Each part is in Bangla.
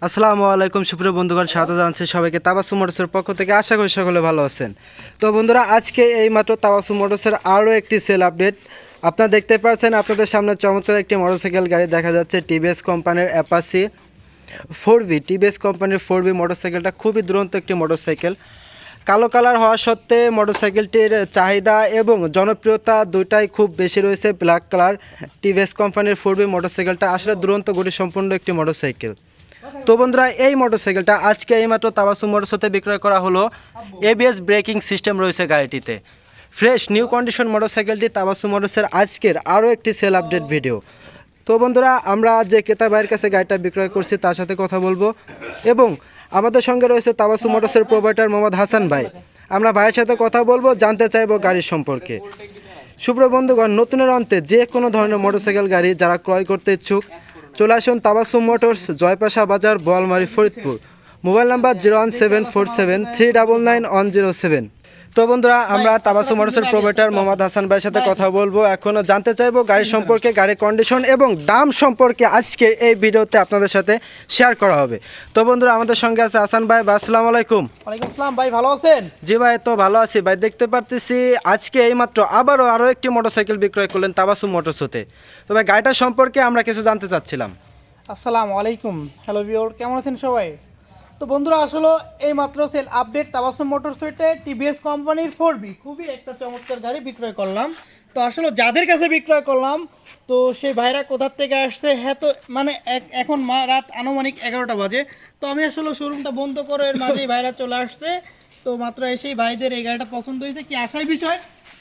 আসসালামু আলাইকুম সুপ্রিয় বন্ধুগণ, স্বাগত জানাচ্ছি সবাইকে তাবাসসুম মোটরসের পক্ষ থেকে। আশা করি সকলে ভালো আছেন। তো বন্ধুরা, আজকে এইমাত্র তাবাসসুম মোটরসের আরও একটি সেল আপডেট আপনারা দেখতে পাচ্ছেন। আপনাদের সামনে চমৎকার একটি মোটরসাইকেল গাড়ি দেখা যাচ্ছে, টিভিএস কোম্পানির অ্যাপাচি 4V। টিভিএস কোম্পানির 4V মোটরসাইকেলটা খুবই দুরন্ত একটি মোটরসাইকেল। কালো কালার হওয়া সত্ত্বে মোটরসাইকেলটির চাহিদা এবং জনপ্রিয়তা দুটাই খুব বেশি রয়েছে। ব্ল্যাক কালার টিভিএস কোম্পানির 4V মোটরসাইকেলটা আসলে দুরন্ত গতি সম্পন্ন একটি মোটরসাইকেল। তো বন্ধুরা, এই মোটরসাইকেলটা আজকে এইমাত্র তাবাসসুম মোটরসতে বিক্রয় করা হলো। এবিএস ব্রেকিং সিস্টেম রয়েছে গাড়িটিতে। ফ্রেশ নিউ কন্ডিশন মোটরসাইকেলটি তাবাসসুম মোটরসের আজকের আরও একটি সেল আপডেট ভিডিও। তো বন্ধুরা, আমরা যে ক্রেতা ভাইয়ের কাছে গাড়িটা বিক্রয় করছি তার সাথে কথা বলবো এবং আমাদের সঙ্গে রয়েছে তাবাসসুম মোটরসের প্রোভাইডার মোহাম্মদ হাসান ভাই। আমরা ভাইয়ের সাথে কথা বলবো, জানতে চাইবো গাড়ির সম্পর্কে। সুপ্রিয় বন্ধুগণ, নতুনের অন্তে যে কোনো ধরনের মোটরসাইকেল গাড়ি যারা ক্রয় করতে ইচ্ছুক চলে আসুন তাবাসসুম মোটরস, জয়পাশা বাজার, বোয়ালমারী, ফরিদপুর। মোবাইল নাম্বার 01747 তো বন্ধুরা, আমরা তাবাসসুম মোটরসের প্রোভাইডার মোহাম্মদ হাসান ভাইয়ের সাথে কথা বলবো। এখনও জানতে চাইবো গাড়ি সম্পর্কে, গাড়ির কন্ডিশন এবং দাম সম্পর্কে আজকে এই ভিডিওতে আপনাদের সাথে শেয়ার করা হবে। তো বন্ধুরা, আমাদের সঙ্গে আছে হাসান ভাই। আসসালামু আলাইকুম। ওয়ালাইকুম আসসালাম ভাই, ভালো আছেন? জি ভাই, তো ভালো আছি ভাই। দেখতে পারতেছি আজকে এইমাত্র আরও একটি মোটরসাইকেল বিক্রয় করলেন তাবাসসুম মোটরসতে। তো ভাই, গাড়িটা সম্পর্কে আমরা কিছু জানতে চাচ্ছিলাম। আসসালামু আলাইকুম, হ্যালো ভিউয়ার, কেমন আছেন সবাই? তো বন্ধুরা, আসলে এই মাত্র সেল আপডেট তাবাসসুম মোটরসে টিভিএস কোম্পানির 4B খুবই একটা চমৎকার গাড়ি বিক্রয় করলাম। তো আসলে যাদের কাছে বিক্রয় করলাম, তো সেই ভাইরা কোথার থেকে আসছে, হ্যাঁ, তো মানে এখন রাত আনুমানিক 11টা বাজে। তো আমি আসলে শোরুমটা বন্ধ করে এর মাঝেই ভাইরা চলে আসছে। তো মাত্র এসেই ভাইদের এই গাড়িটা পছন্দ হয়েছে, কি আসার বিষয়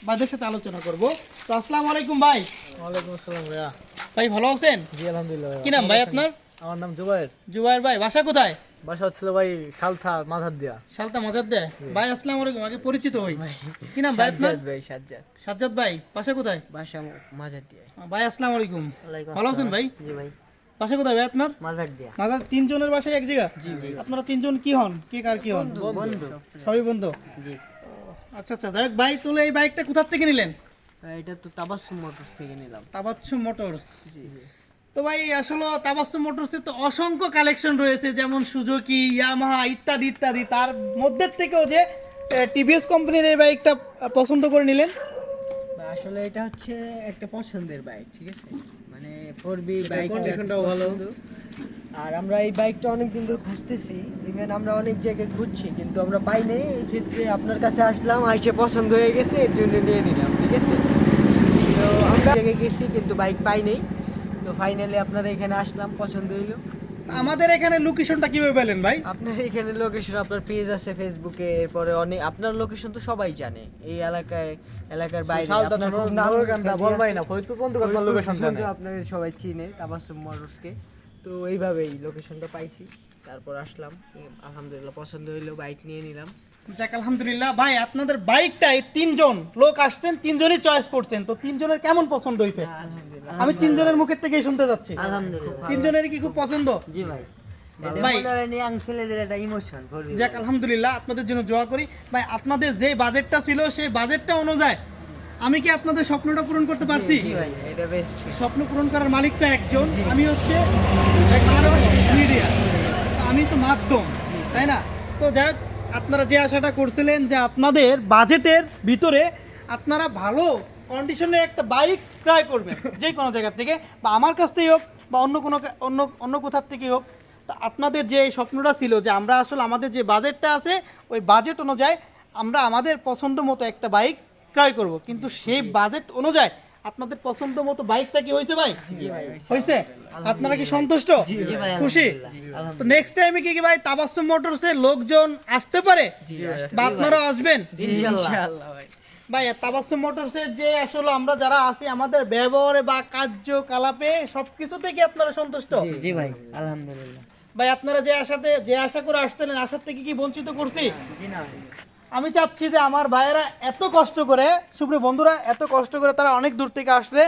ভাইদের সাথে আলোচনা করব। তো আসসালামু আলাইকুম ভাই। ওয়ালাইকুম আসসালাম ভাইয়া। ভাই ভালো আছেন? জি আলহামদুলিল্লাহ। কি নাম ভাই আপনার? আমার নাম জুবাইর। জুবাইর ভাই, বাসা কোথায়? বাসা হচ্ছিল ভাই সালসা মাঝার দিয়া। শালতা মজার দেয় ভাই। আসসালামু আলাইকুম, আগে পরিচিত হই। কি নাম ভাই আপনার? ভাই সাজ্জাদ। সাজ্জাদ ভাই, বাসা কোথায়? বাসা মাজার দিয়ে। ভাই আসসালামু আলাইকুম, ভালো আছেন ভাই? জি ভাই। বাসা কোথায় ভাই আপনার? মাজার দিয়া। মাদার তিনজনের বাসায় এক জায়গা? জি জি। আপনারা তিনজন কি হন, কে কার কি হন? বন্ধু। সবই বন্ধু। জি। আচ্ছা আচ্ছা, যাই হোক ভাই, তাহলে এই বাইকটা কোথা থেকে নিলেন? এটা তো তাবাসসুম মোটরস থেকে নিলাম। তাবাসসুম মোটরস। তো ভাই, আসলে তাবাসসুম মোটরসের তো অসংখ্য কালেকশন রয়েছে, যেমন সুজুকি, ইয়ামাহা ইত্যাদি ইত্যাদি। তার মধ্যে থেকেও যে টিভিএস কোম্পানির এই বাইকটা পছন্দ করে নিলেন? আসলে এটা হচ্ছে একটা পছন্দের বাইক, ঠিক আছে? মানে 4B বাইক, কন্ডিশনটাও ভালো। আর আমরা এই বাইকটা অনেক দিন ধরে খুঁজতেছি, ইভেন আমরা অনেক জায়গায় খুঁজছি কিন্তু আমরা পাই নাই। এই ক্ষেত্রে আপনার কাছে আসলাম, আইসে পছন্দ হয়ে গেছে, এর জন্য নিয়ে নিলাম, ঠিক আছে? তো আমরা জায়গায় গেছি কিন্তু বাইক পাই নাই। তো ফাইনালি আপনারা এখানে আসলাম, পছন্দ হইলো। আমাদের এখানে লোকেশনটা কিভাবে পেলেন ভাই? আপনার এখানে লোকেশন, আপনার পেজ আছে ফেসবুকে, এরপরে অনেক আপনার লোকেশন তো সবাই জানে এই এলাকার বাইরে। সালসা আপনার খুব থানার নাম নগরকান্দা খ্যাতি বলবাই আছে। না, ফরিদপুর পর্যন্ত আপনার ফরিদপুর লোকেশন পর্যন্ত জানে। আপনাদের সবাই চিনে তাবাসসুম মোটরসকে। তো এইভাবেই লোকেশনটা পাইছি, তারপর আসলাম। আলহামদুলিল্লাহ পছন্দ হইলো, বাইক নিয়ে নিলাম। যাক আলহামদুলিল্লাহ। ভাই, আপনাদের বাইকটা এই তিনজন লোক আসছেন, তিনজনই চয়েস করছেন, তো তিনজনের কেমন পছন্দ হয়েছে? আলহামদুলিল্লাহ। আমি তিনজনের মুখের থেকেই শুনতে যাচ্ছি। আলহামদুলিল্লাহ। তিনজনেরই কি খুব পছন্দ? জি ভাই। ভাই, ইয়াং ছেলেদের একটা ইমোশন। যাক আলহামদুলিল্লাহ, আপনাদের জন্য দোয়া করি। ভাই, আপনাদের যে বাজেটটা ছিল সেই বাজেটটা অনুযায়ী আমি কি আপনাদের স্বপ্নটা পূরণ করতে পারছি? জি ভাই, এটা বেস্ট। স্বপ্ন পূরণ করার মালিক তো একজন, আমি হচ্ছে মিডিয়া, আমি তো মাধ্যম, তাই না? তো যাই হোক, আপনারা যে আশাটা করছিলেন যে আপনাদের বাজেটের ভিতরে আপনারা ভালো কন্ডিশনে একটা বাইক ক্রয় করবেন যে কোনো জায়গা থেকে, বা আমার কাছ থেকেই হোক বা অন্য কোথার থেকেই হোক, তো আপনাদের যে স্বপ্নটা ছিল যে আমরা আসলে আমাদের যে বাজেটটা আছে ওই বাজেট অনুযায়ী আমরা আমাদের পছন্দ মতো একটা বাইক ক্রয় করব, কিন্তু সেই বাজেট অনুযায়ী আপনাদের পছন্দ মতো বাইকটা কি হয়েছে ভাই? হয়েছে? আপনারা কি সন্তুষ্ট, খুশি? তো নেক্সট টাইমে কি ভাই তাবাসসুম মোটরসের লোকজন আসতে পারে বা আপনারা আসবেন ইনশাআল্লাহ ভাই। ভাই? তাবাসসুম মোটরসের যে আসলে আমরা যারা আছি, আমাদের ব্যবহারে বা কার্যকলাপে সবকিছু থেকে আপনারা সন্তুষ্ট? জি ভাই, আলহামদুলিল্লাহ। ভাই, আপনারা যে আশা করে আসছিলেন, আশার থেকে কি বঞ্চিত করছি? জি না। আমি চাচ্ছি যে আমার ভাইয়েরা এত কষ্ট করে, সুপ্রিয় বন্ধুরা, এত কষ্ট করে তারা অনেক দূর থেকে আসছে।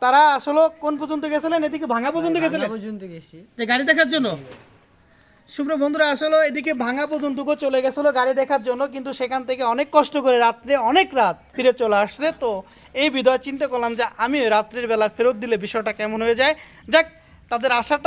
তারা আসলে কোন পর্যন্ত গেছিলেন? এদিকে ভাঙা পর্যন্ত গেছিলেন পর্যন্ত গেছি যে গাড়ি দেখার জন্য। সুপ্রিয় বন্ধুরা, আসলে এদিকে ভাঙা পর্যন্ত চলে গেছিল গাড়ি দেখার জন্য, কিন্তু সেখান থেকে অনেক কষ্ট করে রাত্রে অনেক রাত ফিরে চলে আসছে। তো এই বিধয় চিন্তা করলাম যে আমি রাত্রির বেলা ফেরত দিলে বিষয়টা কেমন হয়ে যায়। যাক, তাদের আশাটা